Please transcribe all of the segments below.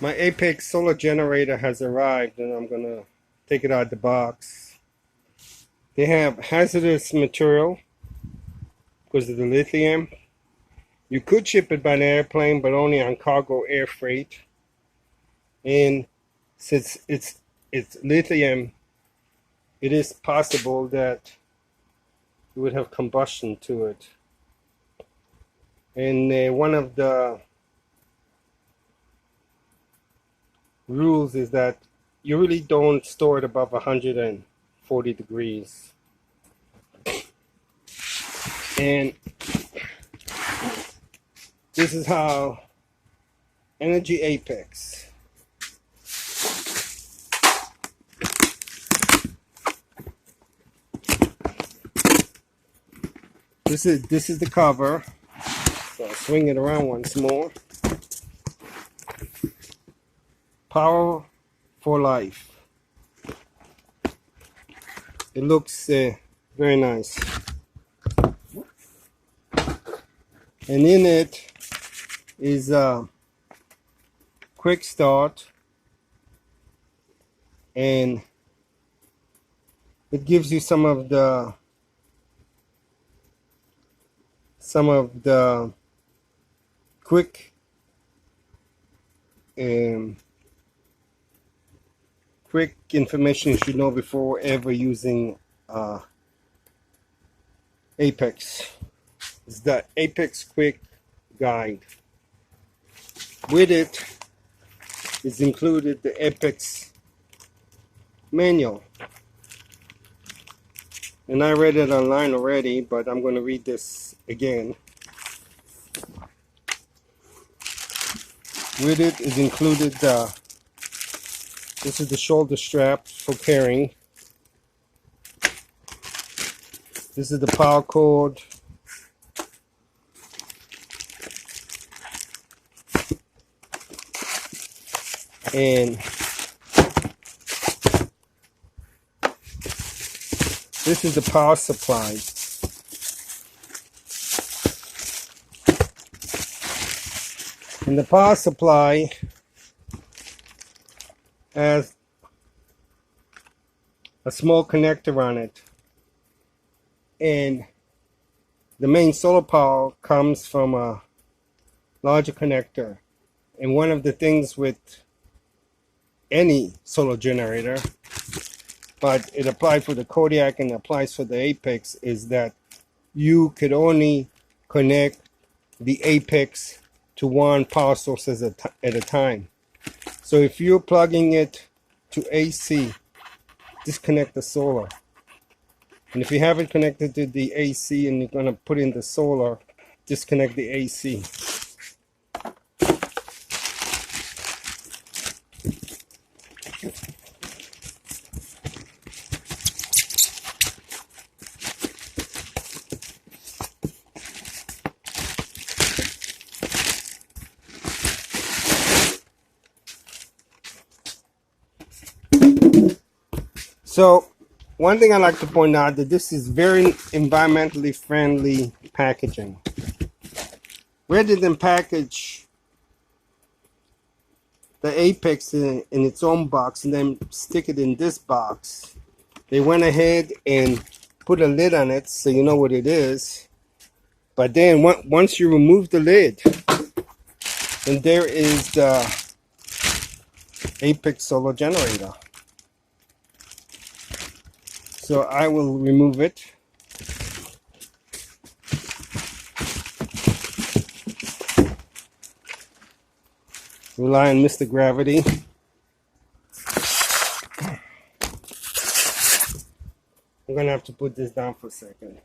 My Apex Solar Generator has arrived and I'm gonna take it out of the box. They have hazardous material because of the lithium. You could ship it by an airplane, but only on cargo air freight. And since it's lithium, it is possible that you would have combustion to it. And one of the rules is that you really don't store it above 140 degrees. And this is how Energy Apex this is the cover. So I'll swing it around once more. Power for life. It looks very nice. And in it is a quick start, and it gives you some of the quick quick information you should know before ever using Apex. It's the Apex Quick Guide. With it is included the Apex manual. And I read it online already, but I'm going to read this again. With it is included this is the shoulder strap for carrying. This is the power cord. And this is the power supply. And the power supply has a small connector on it. And the main solar power comes from a larger connector. And one of the things with any solar generator, but it applies for the Kodiak and applies for the Apex, is that you could only connect the Apex to one power source at a time. So if you're plugging it to AC, disconnect the solar. And if you have it connected to the AC and you're going to put in the solar, disconnect the AC. So one thing I like to point out that this is very environmentally friendly packaging. Rather than package the Apex in its own box and then stick it in this box, they went ahead and put a lid on it so you know what it is. But then once you remove the lid, then there is the Apex Solar Generator. So I will remove it. Rely on Mr. Gravity. I'm gonna have to put this down for a second.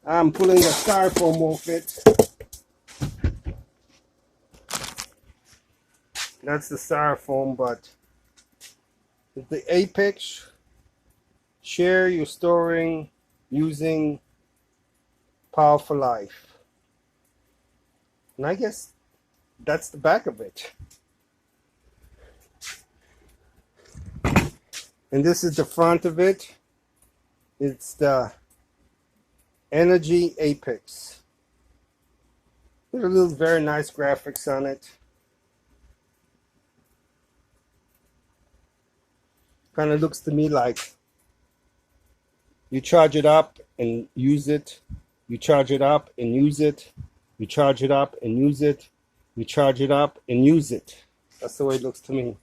I'm pulling the styrofoam off it. That's the styrofoam, but the Apex, share your storing using Power for Life. And I guess that's the back of it. And this is the front of it. It's the Energy Apex. With a little very nice graphics on it. Kind of looks to me like you charge it up and use it. You charge it up and use it. You charge it up and use it. You charge it up and use it. That's the way it looks to me.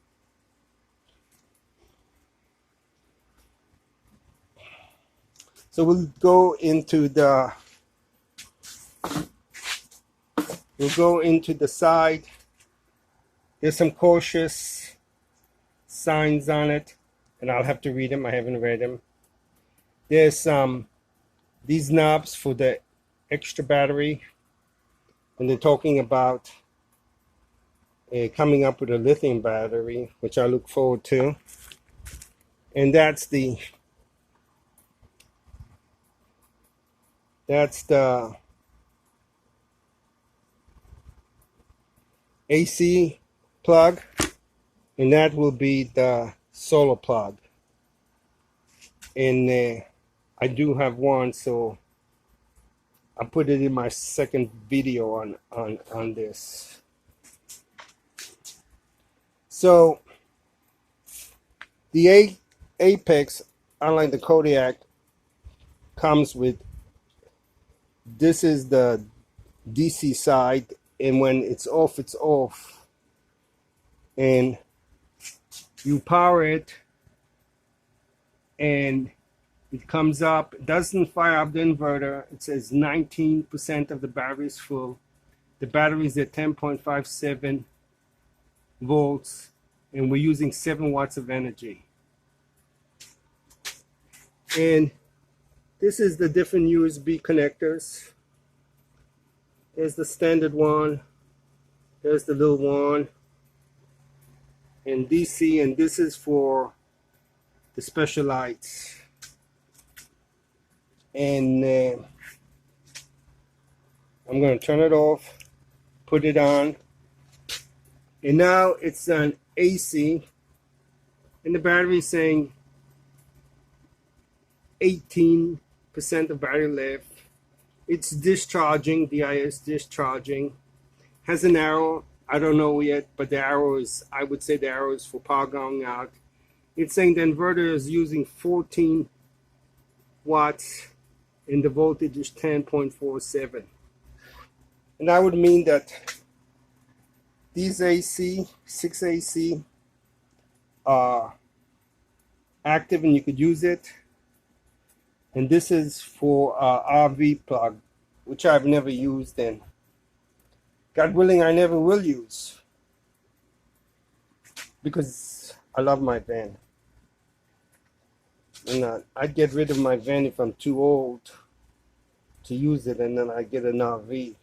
So we'll go into the side. There's some cautious signs on it, and I'll have to read them. I haven't read them. There's these knobs for the extra battery, and they're talking about coming up with a lithium battery, which I look forward to. And that's the AC plug, and that will be the solar plug. And I do have one, so I put it in my second video on this. So the Apex, unlike the Kodiak, comes with, this is the DC side, and when it's off, it's off. And you power it, and it comes up. It doesn't fire up the inverter. It says 19% of the battery is full. The battery is at 10.57 volts, and we're using 7 watts of energy. And this is the different USB connectors. There's the standard one. There's the little one. And DC, and this is for the special lights. And I'm going to turn it off, put it on. And now it's an AC, and the battery is saying 18% of battery left. It's discharging, DIS discharging. Has an arrow, I don't know yet, but the arrow is, I would say the arrow is for power going out. It's saying the inverter is using 14 watts and the voltage is 10.47. And that would mean that these AC, 6 AC, are active and you could use it. And this is for RV plug, which I've never used, and God willing, I never will use, because I love my van. And I'd get rid of my van if I'm too old to use it, and then I get an RV.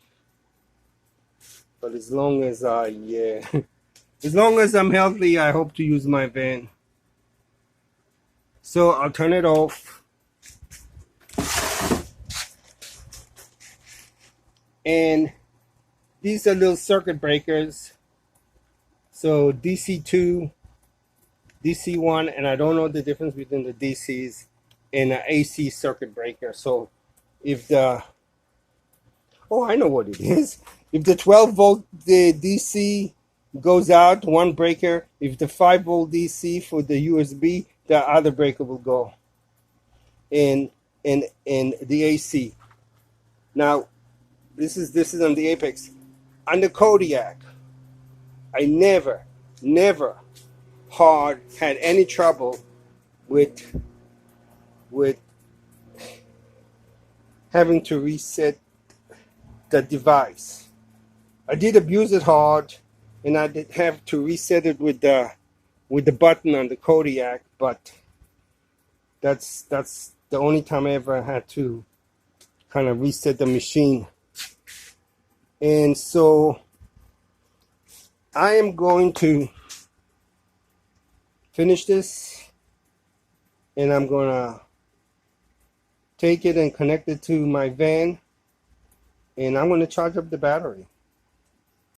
But as long as as long as I'm healthy, I hope to use my van. So I'll turn it off. And these are little circuit breakers. So DC2, DC1, and I don't know the difference between the DCs and an AC circuit breaker. So if the, oh, I know what it is. If the 12 volt the DC goes out, one breaker. If the 5 volt DC for the USB, the other breaker will go in the AC. Now, this is on the Apex. On the Kodiak, I never had any trouble with having to reset the device. I did abuse it hard, and I did have to reset it with the button on the Kodiak, but that's the only time I ever had to kind of reset the machine. And so I am going to finish this, and I'm going to take it and connect it to my van, and I'm going to charge up the battery.